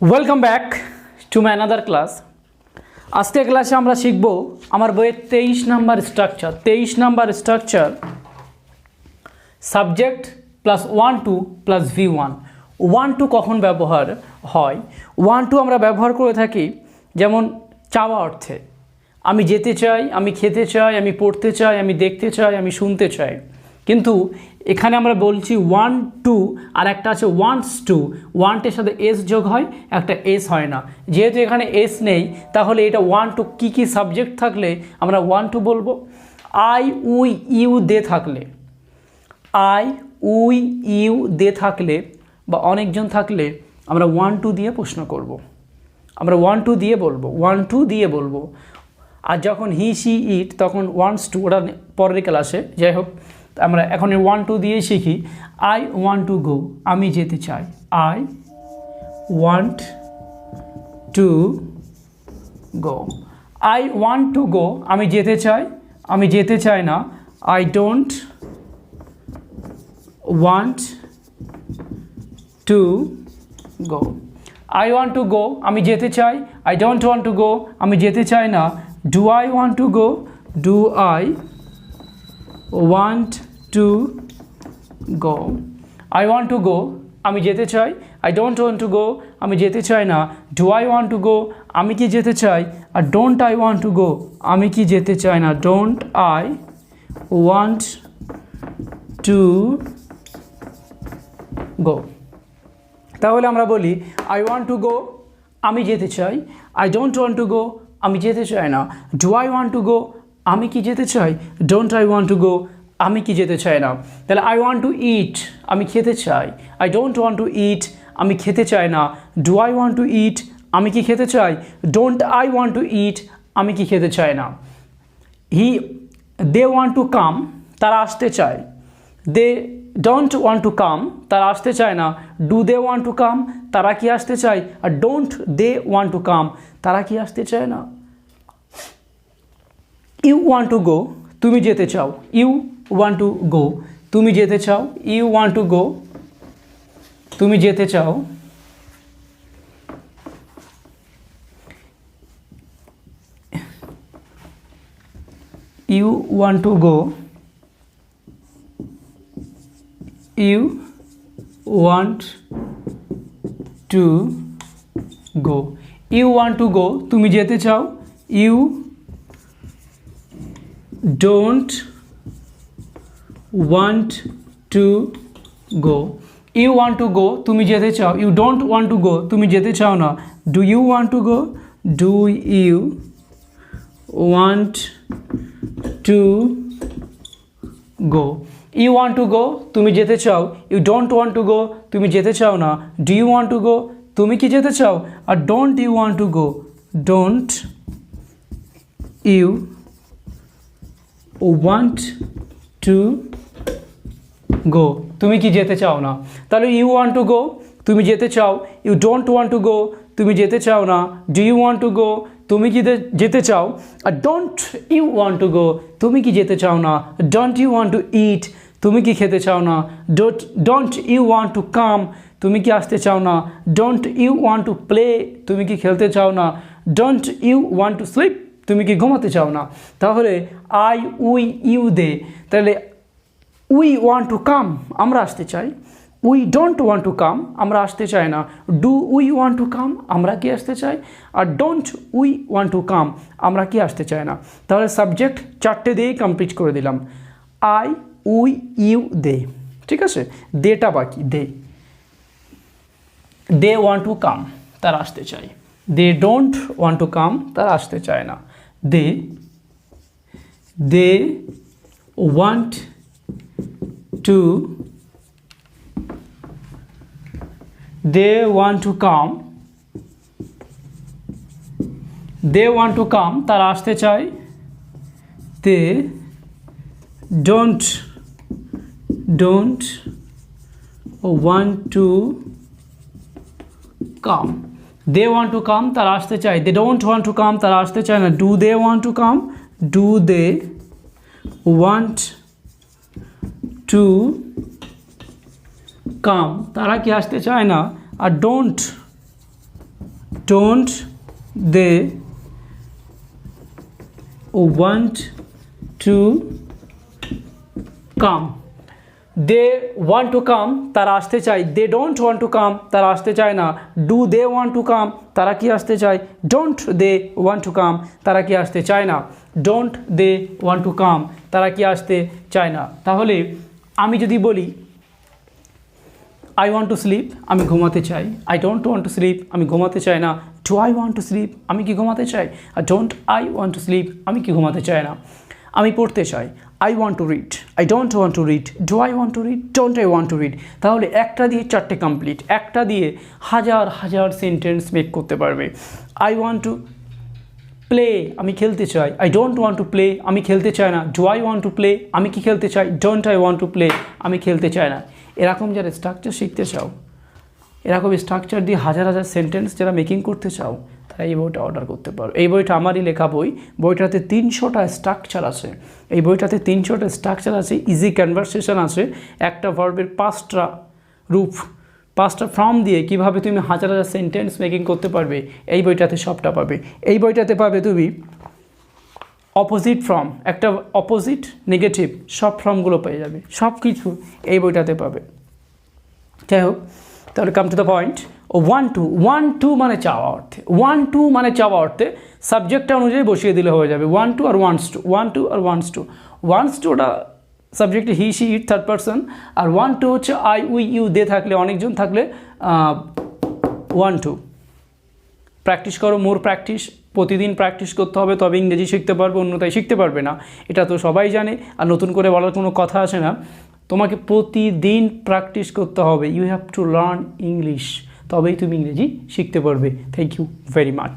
Welcome back to my another class. আজকের ক্লাসে আমরা শিখব আমার বইয়ের 23 number structure subject plus 1-2 plus V1। 1-2 কখন ব্যবহার হয়? 1-2 আমরা ব্যবহার করে থাকি যেমন চাওয়া অর্থে, আমি যেতে চাই, আমি খেতে চাই, আমি পড়তে চাই, আমি দেখতে চাই, আমি শুনতে চাই। কিন্তু এখানে আমরা বলছি 1-2 আর একটা আছে ওয়ান্টস টু। ওয়ান্টের সাথে এস যোগ হয়, একটা এস হয় না। যেহেতু এখানে এস নেই তাহলে এটা 1-2 কী সাবজেক্ট থাকলে আমরা 1-2 বলবো? আই উই ইউ দে থাকলে, আই উই ইউ দে থাকলে বা অনেকজন থাকলে আমরা 1-2 দিয়ে প্রশ্ন করব। আমরা 1-2 দিয়ে বলবো, 1-2 দিয়ে বলবো। আর যখন হি সি ইট তখন ওয়ান্টস টু, ওটা পরের ক্লাসে। যাই হোক, আমরা এখন 1-2 দিয়েই শিখি। আই ওয়ান্ট টু গো, আমি যেতে চাই। I want to go, I want to go, আমি যেতে চাই, আমি যেতে চাই না। I don't want to go, I want to go, আমি যেতে চাই। I don't want to go, আমি যেতে চাই না। Do I want to go, do I want to go, I want to go, আমি যেতে চাই। I don't want to go, আমি যেতে চাই না। Do I want to go, আমি কি যেতে চাই? আর don't I want to go, আমি কি যেতে চাই না। Don't I want to go. তাহলে আমরা বলি আই ওয়ান্ট টু গো, আমি যেতে চাই। I don't want to go, আমি যেতে চাই না। Do I want to go, আমি কি যেতে চাই? Don't I want to go, আমি কি যেতে চাই না। তাহলে আই ওয়ান্ট টু ইট, আমি খেতে চাই। আই ডোন্ট ওয়ান্ট টু ইট, আমি খেতে চাই না। ডু আই ওয়ান্ট টু ইট, আমি কি খেতে চাই? ডোন্ট আই ওয়ান্ট টু ইট, আমি কি খেতে চাই না। দে ওয়ান্ট টু কাম, তারা আসতে চায়। They don't want to come, তারা আসতে চায় না। Do they want to come, তারা কি আসতে চায়? আর don't they want to come, তারা কি আসতে চায় না। ইউ ওয়ান্ট টু গো, তুমি যেতে চাও। ইউ ওয়ান্ট টু গো, তুমি যেতে চাও। ইউ ওয়ান্ট টু গো, তুমি যেতে চাও। You want to go, you want to go, you want to go, তুমি যেতে চাও। You don't want to go, you want to go, তুমি যেতে চাও। You don't want to go, তুমি যেতে চাও না। Do you want to go, do you want to go, you want to go, তুমি যেতে চাও। You don't want to go, তুমি যেতে চাও না। Do you want to go, তুমি কি যেতে চাও? আর don't you want to go, don't you want to go, তুমি কি যেতে চাও না। তাহলে ইউ ওয়ান্ট টু গো, তুমি যেতে চাও। You don't want to go, তুমি যেতে চাও না। Do you want to go, তুমি কি যেতে চাও। আর don't you want to go, তুমি কি যেতে চাও না। Don't you want to eat, তুমি কি খেতে চাও না। Don't you want to come, তুমি কি আসতে চাও না। Don't you want to play, তুমি কি খেলতে চাও না। Don't you want to sleep, তুমি কি ঘুমাতে চাও না। তাহলে আই উই ইউ দে, তাহলে উই ওয়ান্ট টু কাম, আমরা আসতে চাই। We don't want to come, আমরা আসতে চাই না। Do we want to come, আমরা কি আসতে চাই। আর don't we want to come, আমরা কি আসতে চাই না। তাহলে সাবজেক্ট 4টে দিয়েই কমপ্লিট করে দিলাম। আই উই ইউ দে, ঠিক আছে। দেটা বাকি। দে ওয়ান্ট টু কাম, তারা আসতে চায়। They don't want to come, তারা আসতে চায় না। They want to, they want to come, they want to come, তারা আসতে চায়। they don't want to come, they want to come, তারা আসতে চায়। they don't want to come, তারা আসতে চায় না। do they want to come, do they want to come, তারা কি আসতে চায় না। আর don't don't they want to come, they want to come তারা আসতে চায়, they don't want to come তারা আসতে চায় না, do they want to come তারা কি আসতে চায়, don't they want to come তারা কি আসতে চায় না, don't they want to come তারা কি আসতে চায় না। তাহলে আমি যদি বলি আই ওয়ান্ট টু স্লিপ আমি ঘুমাতে চাই, I don't want to sleep আমি ঘুমাতে চাই না, do I want to sleep আমি কি ঘুমাতে চাই, আর don't I want to sleep আমি কি ঘুমাতে চাই না। আমি পড়তে চাই, I want to read, I don't want to read, do I want to read, don't I want to read. তাহলে একটা দিয়ে চারটে কমপ্লিট, একটা দিয়ে হাজার হাজার সেন্টেন্স মেক করতে পারবে। আই ওয়ান্ট টু প্লে আমি খেলতে চাই, I don't want to play আমি খেলতে চাই না, do I want to play আমি কি খেলতে চাই, don't I want to play আমি খেলতে চাই না। এরকম যারা স্ট্রাকচার শিখতে চাও, এরকম স্ট্রাকচার দিয়ে হাজার হাজার সেন্টেন্স যারা মেকিং করতে চাও, তারা এই বইটা অর্ডার করতে পারো। এই বইটা আমারই লেখা বই, বইটাতে 300টা স্ট্রাকচার আছে, এই বইটাতে 300টা স্ট্রাকচার আছে, ইজি কনভারসেশন আছে, একটা ভার্বের 5টা রূপ 5টা ফর্ম দিয়ে কিভাবে তুমি হাজার হাজার সেন্টেন্স মেকিং করতে পারবে, এই বইটাতে সবটা পাবে। এই বইটাতে পাবে তুমি অপোজিট ফর্ম, একটা অপোজিট নেগেটিভ সব ফর্মগুলো পেয়ে যাবে, সব কিছু এই বইটাতে পাবে। যাই হোক, তাহলে কাম টু দ্য পয়েন্ট। ও ওয়ান টু মানে চাওয়া অর্থে, মানে চাওয়া অর্থে সাবজেক্টটা অনুযায়ী বসিয়ে দিলে হয়ে যাবে। ওয়ান টু আর ওয়ান্টস টু, ওটা সাবজেক্টে he she it third person, আর 1 2 হচ্ছে আই উই ইউ দে থাকলে, অনেকজন থাকলে 1 2। প্র্যাকটিস করো, মোর প্র্যাকটিস, প্রতিদিন প্র্যাকটিস করতে হবে, তবে ইংরেজি শিখতে পারবে, অন্যথায় শিখতে পারবে না, এটা তো সবাই জানে, আর নতুন করে বলার কোনো কথা আসে না। তোমাকে প্রতিদিন প্র্যাকটিস করতে হবে, you have to learn English, তবেই তুমি ইংরেজি শিখতে পারবে। Thank you very much.